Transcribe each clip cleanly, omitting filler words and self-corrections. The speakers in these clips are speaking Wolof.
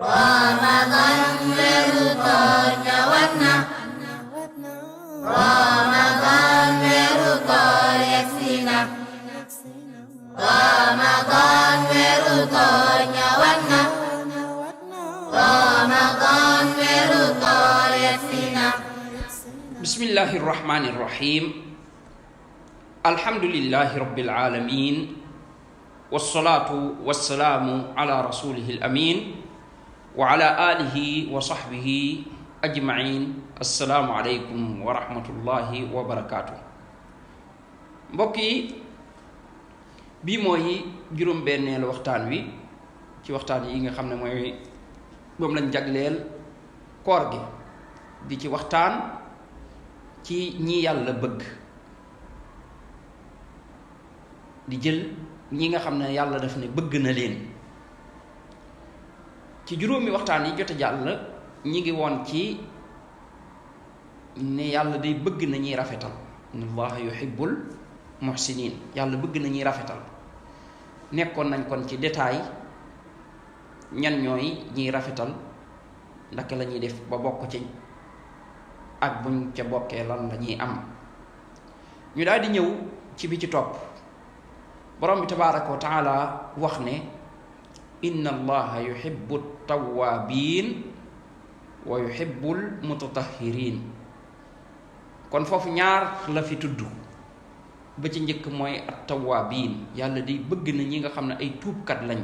Ramadan weeru koor ñëwaat na. Ramadan weeru koor yegsi na. Ramadan weeru koor ñëwaat na. Ramadan weeru koor yegsi na. Bismillahir Rahmanir Rahim. Alhamdulillahi Rabbil Alamin. Wassalatu wassalamu ala rasulihil amin wa ala alihi wa sahbihi ajma'in. Assalamu alaikum wa rahmatullahi wa barakatuh. Mbokk yi, bii mooy juróom-benneelu waxtaan wi ci waxtaan yi nga xam ne mooy moom lañ jagleel koor gi, di ci waxtaan ci ñi yàlla bëgg, di jël ñi nga xam ne yàlla daf ne bëgg na leen. ci juróomi waxtaan yi jote jàll ñi ngi woon ci ne yàlla day bëgg na ñuy rafetal, inna allaha yuhibbul muhsinin, yàlla bëgg na ñuy rafetal. nekkoon nañ kon ci détail ñan ñooy ñiy rafetal, ndaka la ñuy def ba bokk ci, ak buñ ca bokkee lan la ñuy am. ñu daal di ñëw ci bi ci topp, borom bi tabaaraka wa taala wax ne inna allaha yuhibbu tawaabiin wa yuhibbul mutatahhirin. kon foofu ñaar la fi tudd. ba ci njëkk mooy at tawaabiin, yàlla day bëgg na ñi nga xam ne ay tuubkat lañ.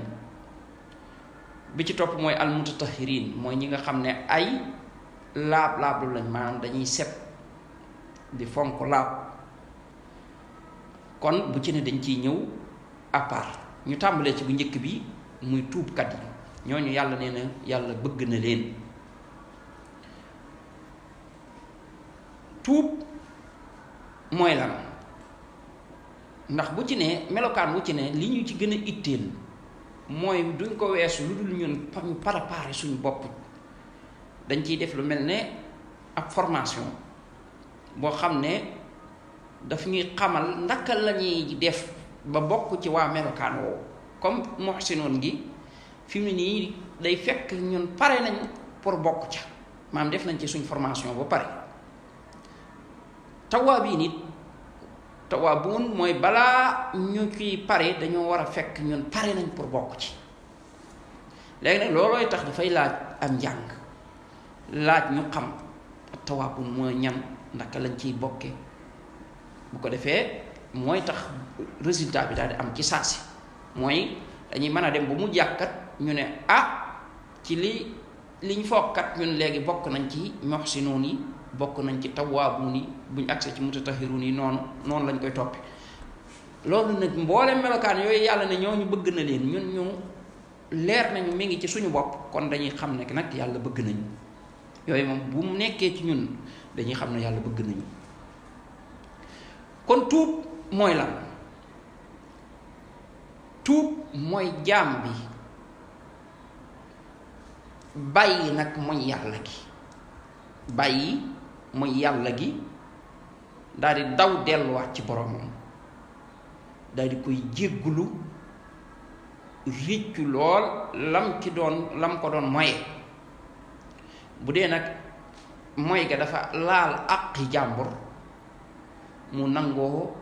bi ci topp mooy al mutatahhirin, mooy ñi nga xam ne ay laab-laablu lañ, maanaam dañuy set di fonk laab. kon bu ci ne dañ ciy ñëw à part. ñu tàmbalee ci bu njëkk bi muy tuubkat yi, ñooñu yàlla nee na yàlla bëgg na leen. tuub mooy lan? ndax bu ci ne melokaan bu ci ne li ñu ci gën a itteel mooy duñ ko weesu lu dul ñun ñu préparer suñu bopp. dañ ciy def lu mel ne ab formation boo xam ne daf ñuy xamal ndaka la ñuy def ba bokk ci waa melokaan woowu. comme muhsinoon gi fi mu nii day fekk ñun pare nañ pour bokk ca, maam def nañ ci suñ formation ba pare. tawaabiin it, tawaabuun mooy balaa ñu ciy pare dañoo war a fekk ñun pare nañ pour bokk ci. léegi nag loolooy tax dafay laaj am njàng, laaj ñu xam tawaabuun mooy ñan, ndaka lañ ciy bokke. bu ko defee mooy tax résultat bi daal di am ci saasi. mooy dañuy mën a dem ba mu jàkkat ñu ne ci liñ foogkat ñun léegi bokk nañ ci muhsinuun yi, bokk nañ ci tawaabuun yi, buñ accès ci mutatahhiruun yi noonu lañ koy toppi. loolu nag mboolem melokaan yooyu yàlla ne ñooñu bëgg na leen, ñun ñu leer nañu mi ngi ci suñu bopp, kon dañuy xam ne nag yàlla bëgg nañu. yooyu moom bu mu nekkee ci ñun dañuy xam ne yàlla bëgg nañu. kon tuub mooy lan? tuub mooy jaam bi bàyyi nag mooy yàlla gi, bàyyi mooy yàlla gi, daal di daw delluwaat ci boromam, daal di koy jéggulu, réccu lool lam ko doon moye. bu dee nag moy ga dafa laal àqi jàmbur, mu nangoo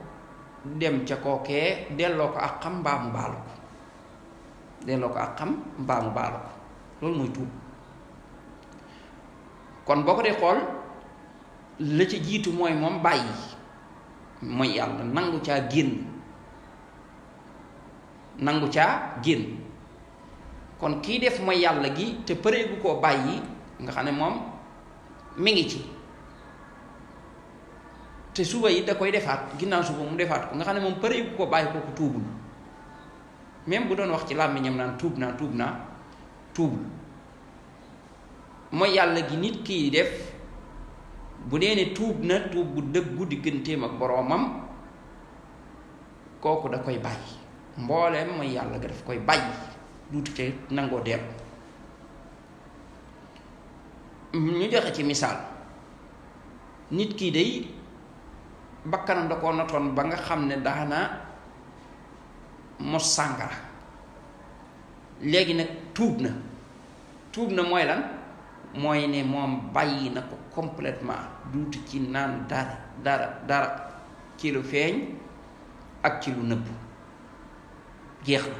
dem ca kookee delloo ko ak xam mbaa mu baalu ko, delloo ko ak xam mbaa mu baalu ko. loolu mooy tuub. kon boo ko dee xool la ca jiitu mooy moom bàyyi mooy yàlla, nangu caa génn. kon kii def mooy yàlla gi te përeegu koo bàyyi, nga xam ne moom mi ngi ci, te suba yi da koy defaat, ginnaaw suba mu defaat ko, nga xam ne moom pare bu ko bàyyi kooku tuubul. même bu doon wax ci làmmiñam naan tuubul. mooy yàlla gi nit kii def, bu dee ne tuub na tuub bu dëggu digganteem ak boroomam, kooku da koy bàyyi. mbooleem mooy yàlla ga daf koy bàyyi, duutu te nangoo dellu. ñu joxe ci misaal, nit kii day bakkanam da koo notoon ba nga xam ne daana mos sàngara, léegi nag tuub tuub na mooy lan mooy ne moom bàyyi na ko complètement duutu ci naan dara ci lu feeñ ak ci lu nëbb jeex na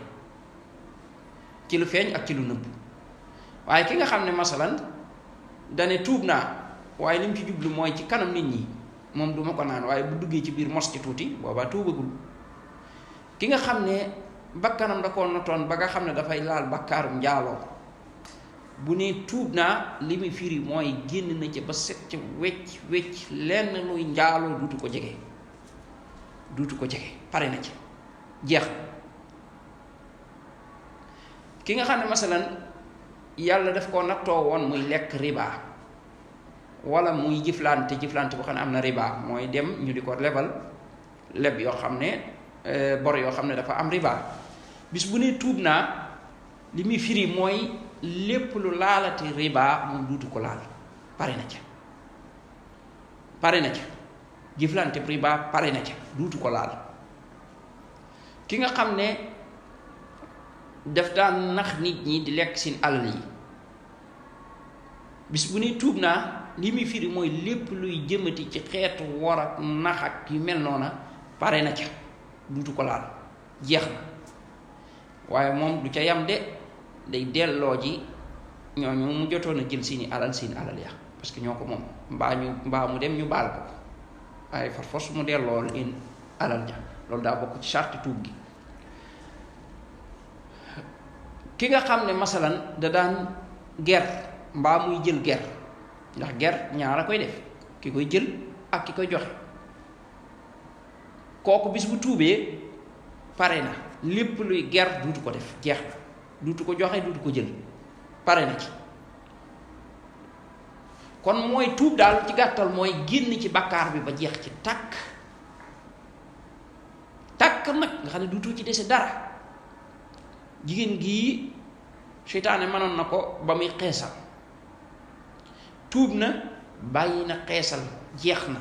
ci lu feeñ ak ci lu nëbb waaye ki nga xam ne masalan dane tuub naa waaye li mu ci jublu mooy ci kanam nit ñi moom duma ko naan waaye bu duggee ci biir mos ci tuuti boobaa tuubagul ki nga xam ne bakkanam da koo notoon ba nga xam ne dafay laal bakkaarum njaaloo bu ne tuub naa li muy firi mooy génn na ci ba set ca wecc lenn luy njaaloo duutu ko jege pare na ci jeex ki nga xam ne masalan yàlla daf koo nattoo woon muy lekk riba wala muy jëflante boo xam ne am na riba mooy dem ñu di ko lebal leb yoo xam ne bor yoo xam ne dafa am riba bis bu ne tuub naa li muy firi mooy lépp lu laalati riba moom duutu ko laal pare na ca jëflante riba pare na ca duutu ko laal ki nga xam ne daf daan nax nit ñi di lekk seen alal yi bis bu ne tuub naa li muy firi mooy lépp luy jëmati ci xeetu wor ak nax ak yu mel noona pare na ca duutu ko laal jeex na waaye moom du ca yam de day delloo ji ñooñu mu jotoon a jël seeni alal ya parce que ñoo ko moom mbaa mu dem ñu baal ko waaye far force mu delloo leen alal ja loolu daa bokk ci charte tuub gi ki nga xam ne masalan da daan ger mbaa muy jël ger ndax ger ñaar a koy def ki koy jël ak ki koy joxe kooku bis bu tuubee pare na lépp luy ger duutu ko def jeex na duutu ko joxe duutu ko jël pare na ci kon mooy tuub daal ci gàttal mooy génn ci bakkaar bi ba jeex ci tàkk nag nga xam ne duutu ci dese dara jigéen gii seytaane mënoon na ko ba muy xeesal tuub na bàyyi na xeesal jeex na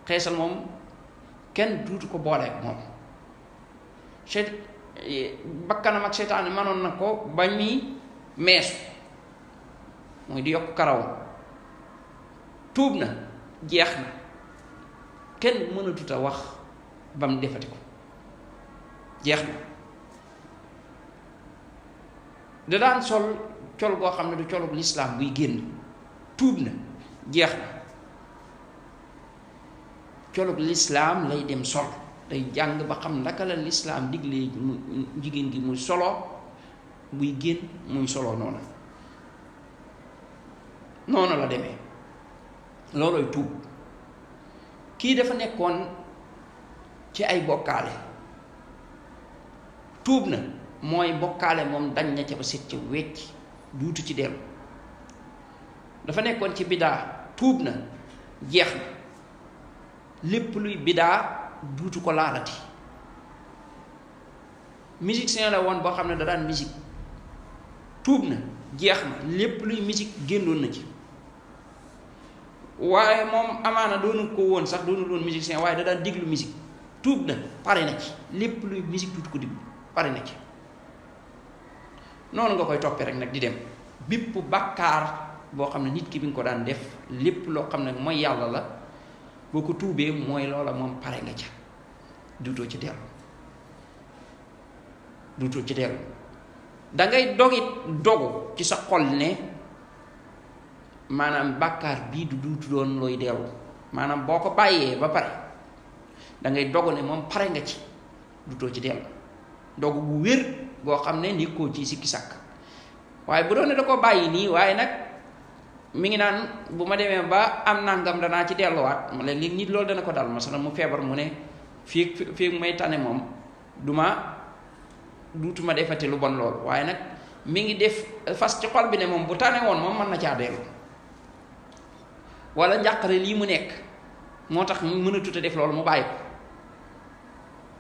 xeesal moom kenn duutu ko boole ak moom bakkanam ak seytaane mënoon na ko ba muy meesu muy di yokk karaw tuub na jeex na kenn mënatut a wax ba mu defati ko jeex na da daan sol col goo xam ne du colug lislaam buy génn tuub na jeex na colug lislaam lay dem sol day jàng ba xam naka la lislaam digle jigéen gi muy solo buy génn muy solo noonu la demee loolooy tuub kii dafa nekkoon ci ay bokkaale tuub na mooy bokkaale moom dañ na ca ba set ca wecc duutu ci dellu dafa nekkoon ci bidaa tuub na jeex na lépp luy bidaa duutu ko laalati musicien la woon boo xam ne da daan musique tuub na jeex na lépp luy musique génnoon na ci waaye moom amaana doonu ko woon sax doonu doon musicien waaye da daan déglu musique tuub na pare na ci lépp luy musique duutu ko déglu pare na ci noonu nga koy toppee rek nag di dem bépp bàkkaar boo xam ne nit ki bi nga ko daan def lépp loo xam ne mooy yàlla la boo ko tuubee mooy loola moom pare nga ca duutoo ci dellu dangay dogu ci sa xol ne maanaam bàkkaar bii du duutu doon looy dellu maanaam boo ko bàyyee ba pare dangay dogu ne moom pare nga ci duutoo ci dellu dogu bu wér goo xam ne ni koo ci sikki sàkk waaye bu doon ne da ko bàyyi nii waaye nag mi ngi naan bu ma demee ba am nangam danaa ci delluwaat léeg-léeg nit loolu dana ko dal masalan mu feebar mu ne fii may tane moom duutuma defati lu bon loolu waaye nag mi ngi def fas ci xol bi ne moom bu tane woon moom mën na caa dellu wala njàqare lii mu nekk moo tax mu mën a tuta def loolu mu bàyyi ko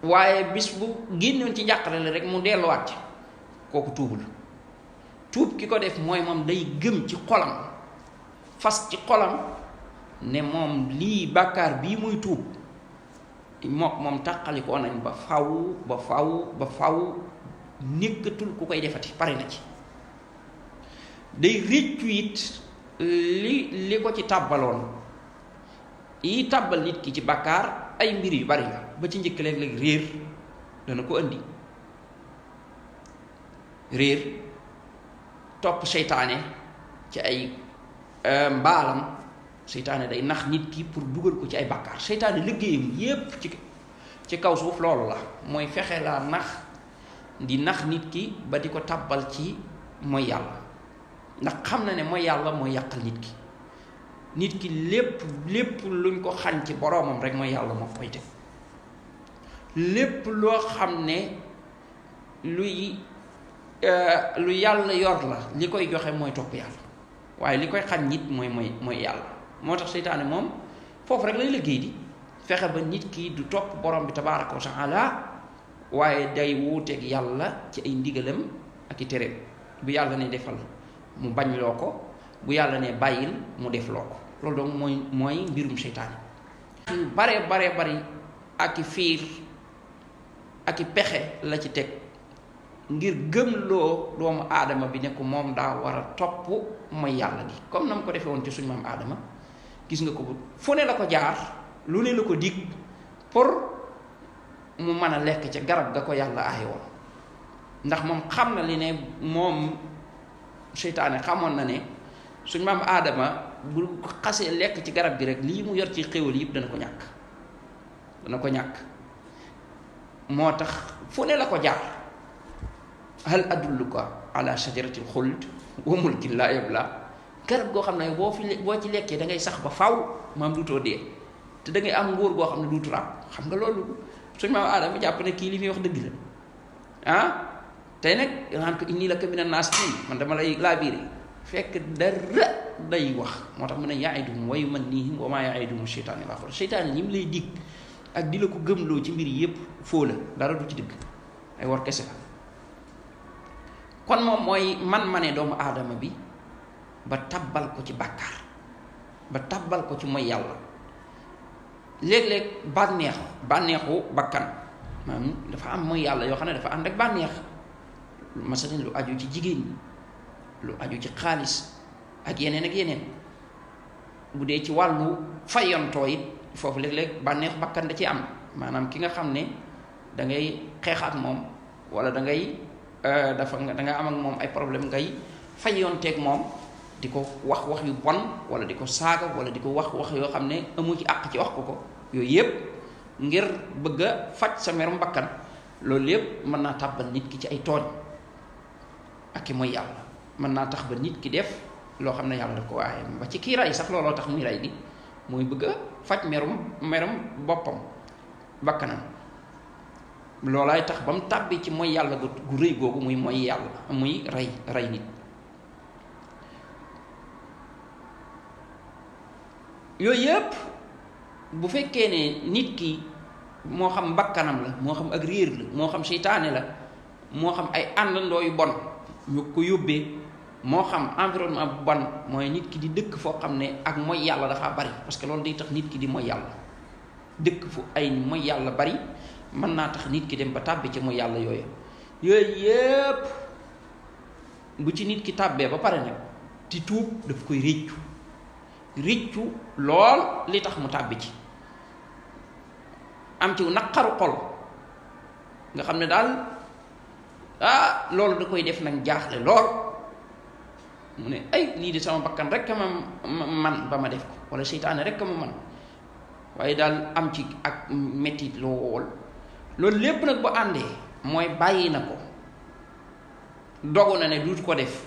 waaye bis bu génnoon ci njàqare la rek mu delluwaat ci kooku tuubul tuub ki ko def mooy moom day gëm ci xolam fas ci xolam ne moom lii bàkkaar bii muy tuub moom tàqalikoo nañ ba faw nekkatul ku koy defati pare na ci. day réccu it li ko ci tàbbaloon yi tàbbal nit ki ci bàkkaar ay mbir yu bari la ba ci njëkk léeg-léeg réer dana ko andi. réer topp seytaane ci ay mbaalam. seytaane day nax nit ki pour dugal ko ci ay bàkkaar. seytaane liggéeyam yépp ci kaw suuf loolu la mooy fexe laa nax di nax nit ki ba di ko tàbbal ci mooy yàlla, ndax xam na ne mooy yàlla mooy yàqal nit ki lépp luñ ko xañ ci boroomam rek mooy yàlla moo koy teg. lépp loo xam ne lu yàlla yor la li koy joxe mooy topp yàlla, waaye li koy xañ nit mooy yàlla. moo tax seytaane moom foofu rek lay liggéey di fexe ba nit ki du topp borom bi tabaaraka wa taala, waaye day wuuteeg yàlla ci ay ndigalam ak i tereem. bu yàlla ne defal mu bañ loo ko, bu yàlla ne bàyyil mu def loo ko. loolu donc mooy mbirum seytaane. yu bare bari ak i fiir ak i pexe la ci teg ngir gëmloo doomu aadama bi ne ko moom daa war a topp mooy yàlla gi, comme na mu ko defee woon ci suñu maam aadama. gis nga ko fu ne la ko jaar, lu ne la ko dig pour mu mën a lekk ca garab ga ko yàlla aaye woon. ndax moom xam na li ne moom seytaane xamoon na ne suñ maam aadama bu xasee lekk ci garab gi rek lii mu yor ci xéwal yëpp dana ko ñàkk. moo tax fu ne la ko jaar. hal adulluka ala shajaratil xuld wa mulkin laa yabla. garab goo xam ne boo ci lekkee da ngay sax ba faw maam duutoo dee, te da ngay am nguur goo xam ne duutu raam. xam nga loolu suñ maam aadama jàpp ne kii li muy wax dëgg la tey nag naan ko inni laka mina naasihiin, man dama lay laabiire, fekk dara day wax. moo tax mu ne ya'iduhum wa yumannihim wa maa ya'iduhum sheytaanu illaa ghuruur. seytaane li mu lay dig ak di la ko gëmloo ci mbir yépp foo la, dara du ci dëgg, ay war kese la. kon moom mooy man-mane doomu aadama bi ba tabbal ko ci bàkkaar, ba tabbal ko ci mooy yàlla. léeg-léeg bànneexu bakkan maanaam dafa am mooy yàlla yoo xam ne dafa ànd ak bànneex. masalan lu aju ci jigéen ñi, lu aju ci xaalis ak yeneen. bu dee ci wàllu fayontoo it foofu léeg-léeg bànneexu bakkan da ci am. maanaam ki nga xam ne da ngay xeex ak moom, wala da ngay da nga am ak moom ay problème, ngay fayonteeg moom di ko wax yu bon, wala di ko saaga, wala di ko wax yoo xam ne amu ci àq ci wax ko yooyu yépp ngir bëgg a faj sa merum bakkan. loolu yépp mën naa tàbbal nit ki ci ay tooñ ak i mooy yàlla. mën naa tax ba nit ki def loo xam ne yàlla daf ko waaye ba ci kii ray sax looloo tax muy ray di mooy bëgg a faj merum boppam bakkanam. loolaay tax ba mu tàbbi ci mooy yàlla gu rëy googu muy mooy yàlla, muy rey nit. yooyu yëpp bu fekkee ne nit ki moo xam bakkanam la, moo xam ak réer la, moo xam seytaane la, moo xam ay àndandoo yu bon ñu ko yóbbee, moo xam environnement bu bon, mooy nit ki di dëkk foo xam ne ak mooy yàlla dafa bari, parce que loolu day tax nit ki di mooy yàlla. dëkk fu ay mooy yàlla bari mën naa tax nit ki dem ba tàbbi ci mooy yàlla yooyu yépp bu ci nit ki tàbbee ba pare nag di tuub daf koy réccu lool li tax mu tàbbi ci, am ci naqaru xol nga xam ne daal loolu da koy def nag jaaxle lool. mu ne ay lii de sama bakkan rek ma man ba ma def ko, wala seytaane rek ma man, waaye daal am ci ak mettit lool. loolu lépp nag bu àndee mooy bàyyi na ko, dogu na ne duut ko def,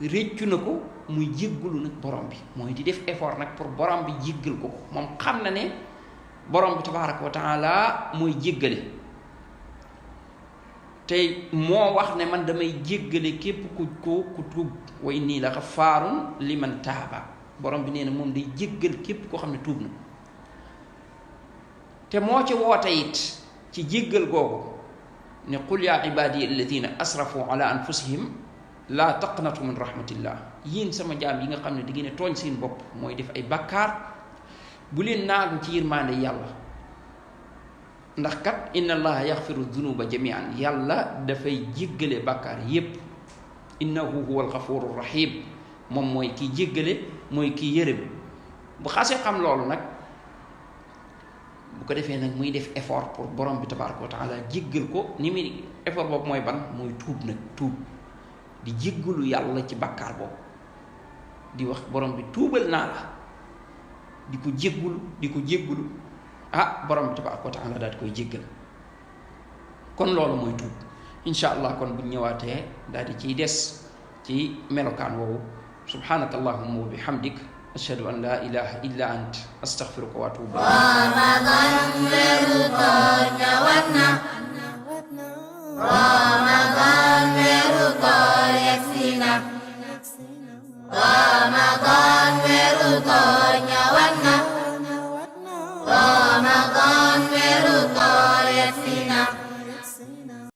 réccu na ko, muy jéggalu nag borom bi, mooy di def effort nag pour borom bi jéggal ko. moom xam na ne borom bi tabaaraka wa taala mooy jéggale, te moo wax ne man damay jéggale képp ku tuub, wa inni la xafaarun liman taaba. borom bi nee na moom day jéggal képp koo xam ne tuub na. te moo ci woote it ci jéggal googu ne qul yaa ibaadiya alladina asrafu ala anfusihim laa taqnatu min rahmatillah. yéen sama jaam yi nga xam ne di ngeen tooñ seen bopp, mooy def ay bàkkaar, bu leen naagu ci yërmaande yàlla. ndax kat inna allaha yaxfiru dunuba jamian yàlla dafay jéggale bàkkaar yépp innahu huwa alxafuru rahim moom mooy kiy jéggale mooy kiy yërëm bu xasee xam loolu nag bu ko defee nag muy def effort pour borom bi tabaraka wa taala jéggal ko ni muy effort boobu mooy ban mooy tuub nag tuub di jéggalu yàlla ci bàkkaar boobu di wax borom bi tuubal naa la di ko jéggulu borom bi tabaraka wa taala daal di koy jéggal kon loolu mooy tuub insha allah kon buñ ñëwaatee daal di ciy des ci melokaan woowu subhanaka allahumma wa bihamdik ashhadu an la ilaha illa ant astaghfiruka wa atubu ilayk